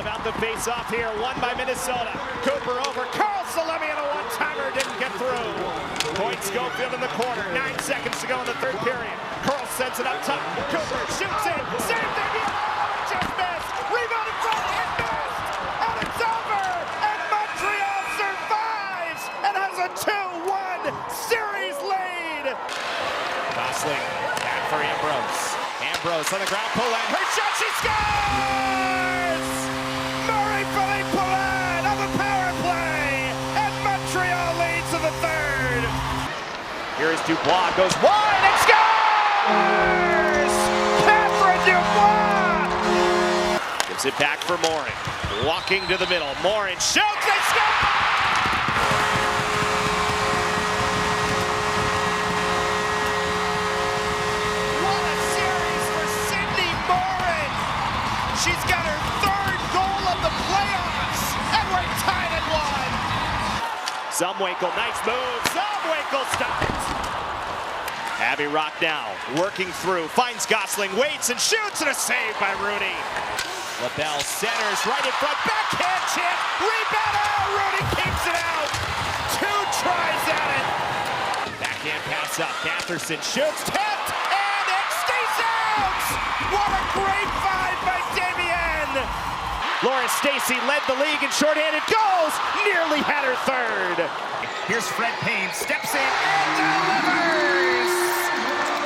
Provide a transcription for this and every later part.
about the face-off here, won by Minnesota. Cooper over, Carl Salemi on a one-timer, didn't get through. Point Schofield in the corner, 9 seconds to go in the third period. Carl sends it up top, Cooper shoots it, same thing, just missed, rebound in front, and missed, and it's over, and Montreal survives, and has a 2-1 series lead. Gosling, back for Ambrose. Ambrose on the ground, Poulin, her shot, she scores! Marie-Philippe Poulin on the power play, and Montreal leads to the third. Here's Dubois, goes wide and scores! Catherine Dubois! Gives it back for Morin, walking to the middle, Morin shoots and scores! She's got her third goal of the playoffs, and we're tied at 1. Zumwinkle, nice move. Zumwinkle stops. Abby Rock now, working through, finds Gosling, waits and shoots, and a save by Rooney. LaBelle centers right in front, backhand chip, rebound, Rooney keeps it out. 2 tries at it. Backhand pass up, Batherson shoots, tapped, and it stays out. What a great find by Laura Stacey led the league in shorthanded goals, nearly had her third. Here's Fred Payne, steps in and delivers!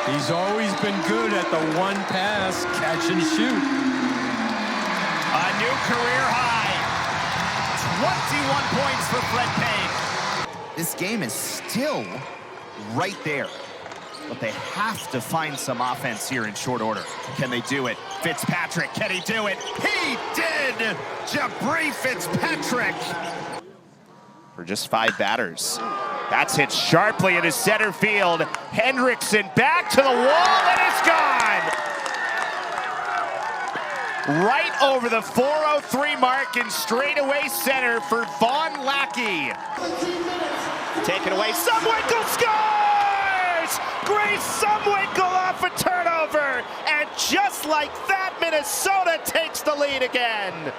He's always been good at the one pass, catch and shoot. A new career high. 21 points for Fred Payne. This game is still right there, but they have to find some offense here in short order. Can they do it? Fitzpatrick, can he do it? He did! Jabri Fitzpatrick! For just 5 batters. That's hit sharply into center field. Hendrickson back to the wall, and it's gone! Right over the 403 mark in straightaway center for Vaughn Lackey. Taken away, Zumwinkle scores! Grace Zumwinkle off a turnover, and just like that, Minnesota takes the lead again.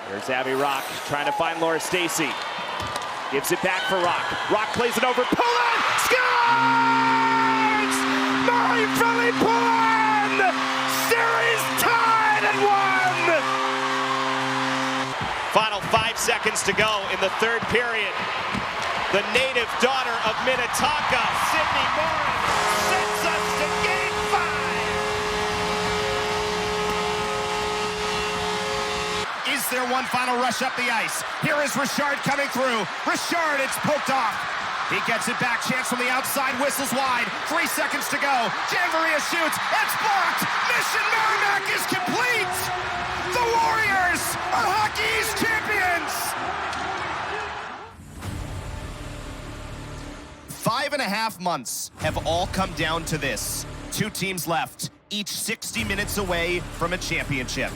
Here's Abby Rock trying to find Laura Stacey. Gives it back for Rock. Rock plays it over. Poulin scores! Marie-Philippe Poulin! Series tied at 1! Final 5 seconds to go in the third period. The native daughter of Minnetonka, Sydney Morin, sends us to Game 5. Is there one final rush up the ice? Here is Richard coming through. Richard, it's poked off. He gets it back, chance from the outside, whistles wide. 3 seconds to go. Janvaria shoots, it's blocked. Mission Merrimack is complete. The Warriors are Hockey East champions. 5.5 months have all come down to this. 2 teams left, each 60 minutes away from a championship.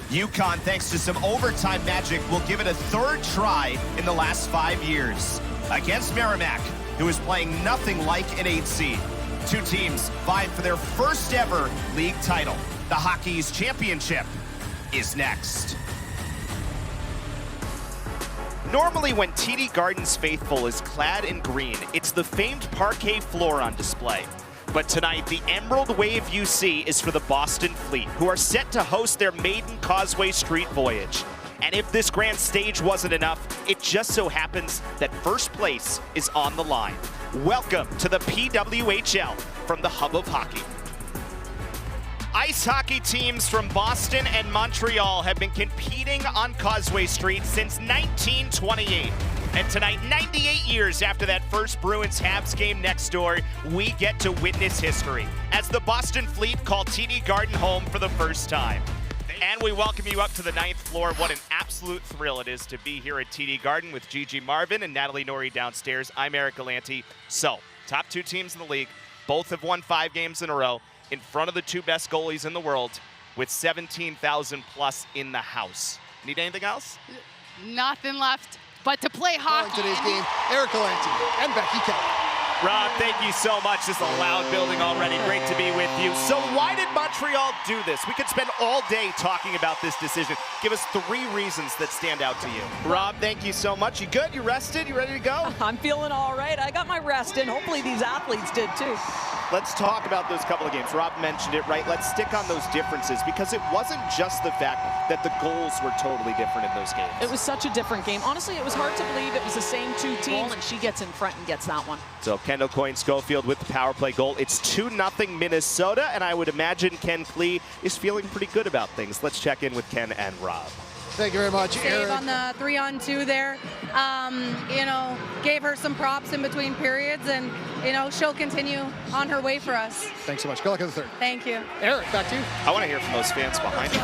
UConn, thanks to some overtime magic, will give it a 3rd try in the last 5 years. Against Merrimack, who is playing nothing like an 8 seed. 2 teams vying for their first ever league title. The Hockey East championship is next. Normally when TD Garden's faithful is clad in green, it's the famed parquet floor on display. But tonight, the Emerald Wave UC is for the Boston Fleet, who are set to host their maiden Causeway Street voyage. And if this grand stage wasn't enough, it just so happens that first place is on the line. Welcome to the PWHL from the hub of hockey. Ice hockey teams from Boston and Montreal have been competing on Causeway Street since 1928. And tonight, 98 years after that first Bruins-Habs game next door, we get to witness history as the Boston Fleet call TD Garden home for the first time. And we welcome you up to the 9th floor. What an absolute thrill it is to be here at TD Garden with Gigi Marvin and Natalie Norrie downstairs. I'm Eric Gallanty. So, top 2 teams in the league. Both have won 5 games in a row in front of the 2 best goalies in the world with 17,000 plus in the house. Need anything else? Nothing left but to play hockey. On today's game, Eric Gallanty and Becky Kelly. Rob, thank you so much. This is a loud building already. Great to be with you. So why did Montreal do this? We could spend all day talking about this decision. Give us 3 reasons that stand out to you. Rob, thank you so much. You good? You rested? You ready to go? I'm feeling all right. I got my rest in. Hopefully these athletes did too. Let's talk about those couple of games. Rob mentioned it, right? Let's stick on those differences because it wasn't just the fact that the goals were totally different in those games. It was such a different game. Honestly, it was hard to believe it was the same 2 teams, and she gets in front and gets that one. So Kendall Coyne-Schofield with the power play goal. It's 2-0 Minnesota, and I would imagine Ken Klee is feeling pretty good about things. Let's check in with Ken and Rob. Thank you very much, Save on the 3-on-2 there. You know, gave her some props in between periods, and you know, she'll continue on her way for us. Thanks so much. Good luck in the third. Thank you. Eric, back to you. I want to hear from those fans behind you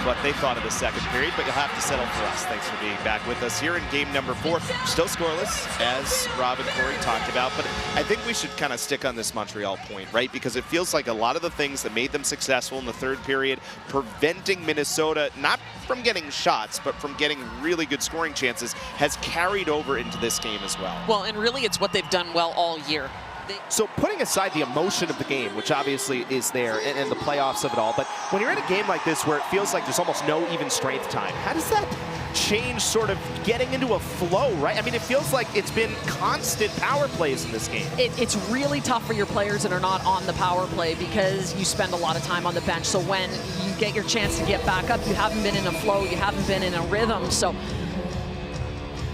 what they thought of the second period, but you'll have to settle for us. Thanks for being back with us here in game number 4. Still scoreless, as Rob and Corey talked about, but I think we should kind of stick on this Montreal point, right? Because it feels like a lot of the things that made them successful in the third period, preventing Minnesota not from getting shots, but from getting really good scoring chances, has carried over into this game as well. Well, and really it's what they've done well all year. So putting aside the emotion of the game, which obviously is there, and the playoffs of it all, but when you're in a game like this where it feels like there's almost no even strength time, how does that change sort of getting into a flow, right? I mean, it feels like it's been constant power plays in this game. It's really tough for your players that are not on the power play because you spend a lot of time on the bench. So when you get your chance to get back up, you haven't been in a flow, you haven't been in a rhythm. So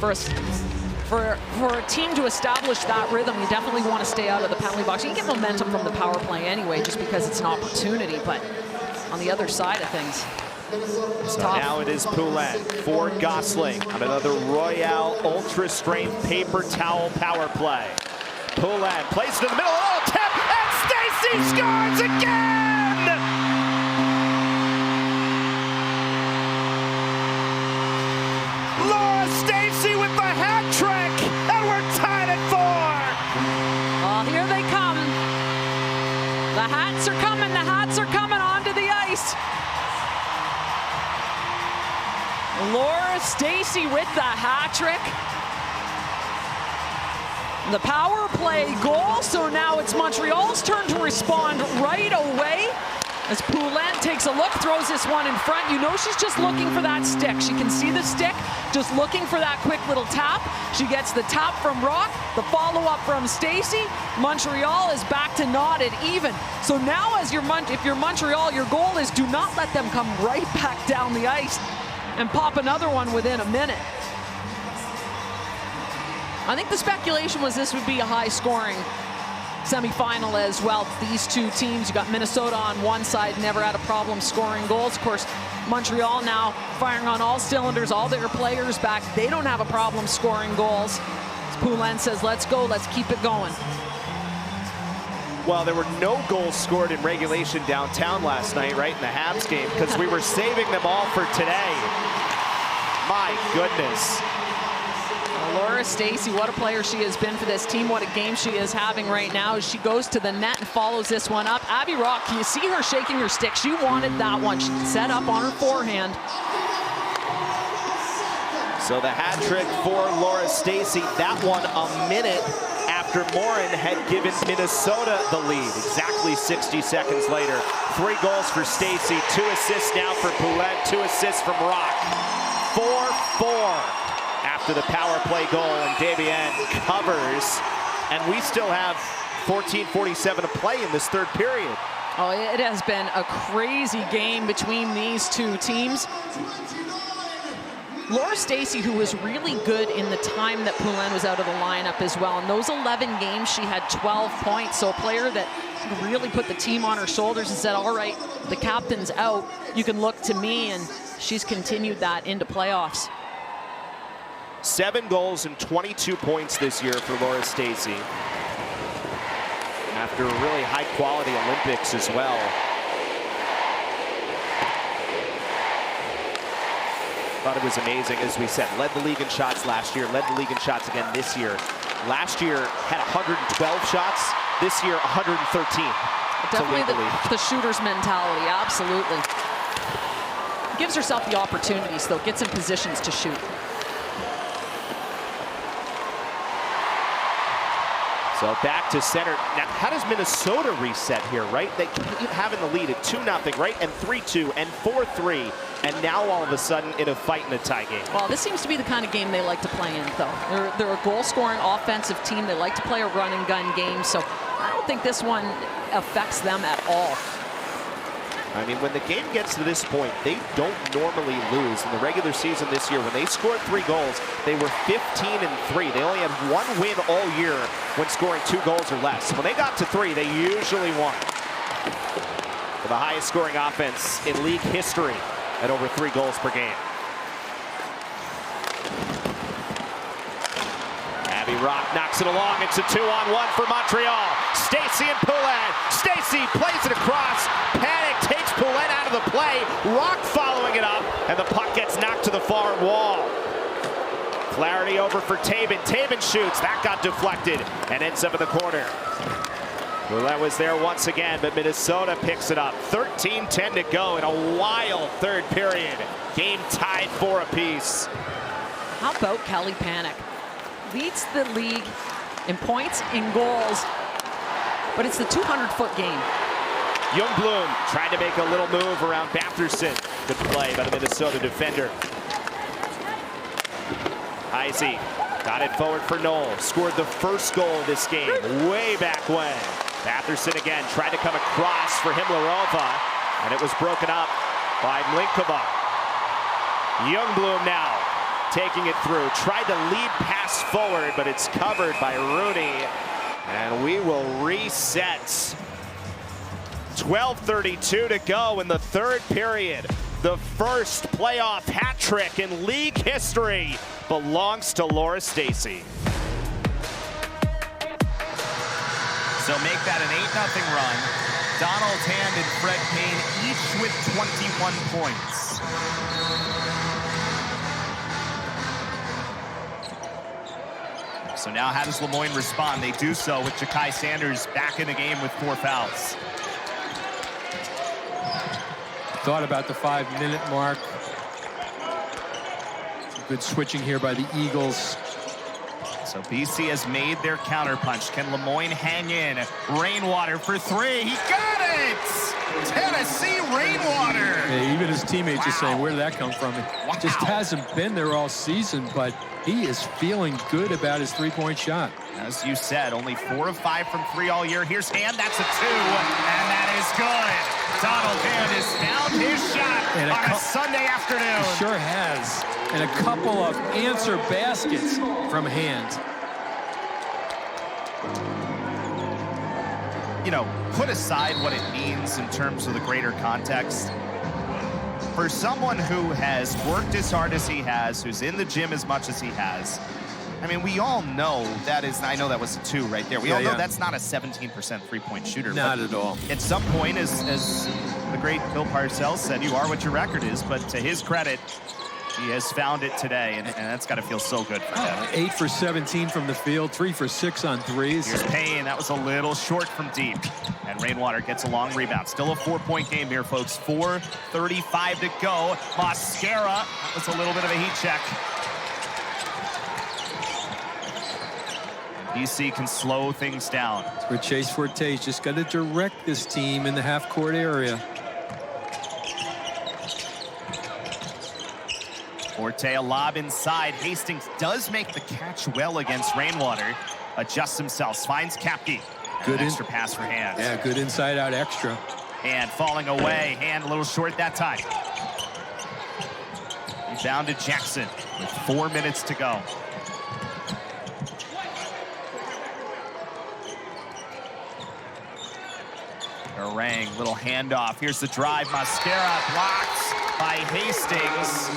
for a team to establish that rhythm, you definitely want to stay out of the penalty box. You can get momentum from the power play anyway, just because it's an opportunity, but on the other side of things, it's tough. Now it is Poulin for Gosling on another Royale Ultra Strength paper towel power play. Poulin plays it in the middle, oh, tip, and Stacey scores again! Laura Stacey with the hat trick, and we're tied at 4. Well, here they come. The hats are coming onto the ice. Laura Stacey with the hat trick. The power play goal, so now it's Montreal's turn to respond right away. As Poulin takes a look, throws this one in front. You know she's just looking for that stick. She can see the stick, just looking for that quick little tap. She gets the tap from Rock, the follow-up from Stacey. Montreal is back to knotted even. So now if you're Montreal, your goal is do not let them come right back down the ice and pop another one within a minute. I think the speculation was this would be a high-scoring semifinal as well. These 2 teams, you got Minnesota on one side, never had a problem scoring goals. Of course, Montreal now firing on all cylinders, all their players back. They don't have a problem scoring goals. As Poulin says, let's go, let's keep it going. Well, there were no goals scored in regulation downtown last night, right in the Habs game, because we were saving them all for today. My goodness. Laura Stacey, what a player she has been for this team. What a game she is having right now as she goes to the net and follows this one up. Abby Rock, you see her shaking her stick. She wanted that one. She set up on her forehand. So the hat trick for Laura Stacey. That one a minute after Morin had given Minnesota the lead. Exactly 60 seconds later. 3 goals for Stacey, 2 assists now for Poulin, 2 assists from Rock. 4-4. After the power play goal, and Davian covers, and we still have 14:47 to play in this third period. Oh, it has been a crazy game between these 2 teams. Laura Stacey, who was really good in the time that Poulin was out of the lineup as well. In those 11 games, she had 12 points. So a player that really put the team on her shoulders and said, all right, the captain's out. You can look to me, and she's continued that into playoffs. 7 goals and 22 points this year for Laura Stacey. After a really high-quality Olympics as well. Thought it was amazing, as we said. Led the league in shots last year, led the league in shots again this year. Last year had 112 shots, this year 113. Definitely the shooter's mentality, absolutely. Gives herself the opportunities, though, gets in positions to shoot. So So back to center. Now, how does Minnesota reset here, right? They keep having the lead at 2-0, right? And 3-2 and 4-3. And now all of a sudden in a fight in a tie game. Well, this seems to be the kind of game they like to play in, though. They're a goal-scoring offensive team. They like to play a run-and-gun game, so I don't think this one affects them at all. I mean, when the game gets to this point, they don't normally lose. In the regular season this year, when they scored 3 goals, they were 15-3. They only had 1 win all year when scoring 2 goals or less. When they got to 3, they usually won. For the highest scoring offense in league history at over 3 goals per game. Abby Rock knocks it along. It's a 2-on-1 for Montreal. Stacey and Poulin. Stacey plays it across. Panic takes Poulin out of the play. Rock following it up, and the puck gets knocked to the far wall. Flaherty over for Taven. Taven shoots. That got deflected and ends up in the corner. Poulin was there once again, but Minnesota picks it up. 13-10 to go in a wild third period. Game tied 4 apiece. How about Kelly Panic? Leads the league in points, in goals, but it's the 200-foot game. Youngbloom tried to make a little move around Batherson. Good play by the Minnesota defender. Heisey got it forward for Knoll. Scored the first goal of this game way back when. Batherson again tried to come across for Himlarova, and it was broken up by Mlinkova. Youngbloom now taking it through. Tried to lead pass forward, but it's covered by Rooney. And we will reset. 12:32 to go in the third period. The first playoff hat trick in league history belongs to Laura Stacey. So make that an 8-0 run. Donald Hand and Fred Payne each with 21 points. So now how does Lemoyne respond? They do so with Ja'Kai Sanders back in the game with 4 fouls. Thought about the 5-minute mark. Good switching here by the Eagles. So BC has made their counterpunch. Can Lemoyne hang in? Rainwater for 3. He got it! Tennessee Rainwater! Yeah, even his teammates are saying, where did that come from? It just hasn't been there all season, but he is feeling good about his 3-point shot. As you said, only 4 of 5 from 3 all year. Here's Hand, that's a 2, and that is good. Donald Hand has found his shot on a Sunday afternoon. He sure has. And a couple of answer baskets from Hand. You know, put aside what it means in terms of the greater context. For someone who has worked as hard as he has, who's in the gym as much as he has, I mean, we all know that is, I know that was a 2 right there. We all know that's not a 17% 3-point shooter. Not at all. At some point, as the great Bill Parcells said, you are what your record is, but to his credit, he has found it today, and that's got to feel so good for him. 8 for 17 from the field, 3 for 6 on threes. Here's Payne, that was a little short from deep. And Rainwater gets a long rebound. Still a 4-point game here, folks. 4:35 to go. Mosquera, that was a little bit of a heat check. BC can slow things down. That's where Chase Forte's just got to direct this team in the half-court area. Forte, a lob inside. Hastings does make the catch well against Rainwater. Adjusts himself, finds Kapke. Good extra pass for Hand. Yeah, good inside-out extra. Hand falling away. Hand a little short that time. Down to Jackson with 4 minutes to go. Orang, little handoff. Here's the drive. Mosquera blocked by Hastings.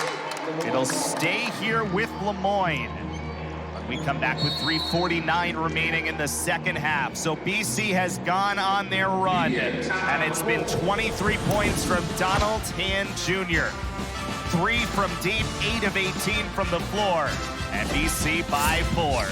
It'll stay here with Lemoyne. When we come back with 3:49 remaining in the second half. So BC has gone on their run, and it's been 23 points from Donald Hand Jr. 3 from deep, 8 of 18 from the floor, and BC by 4.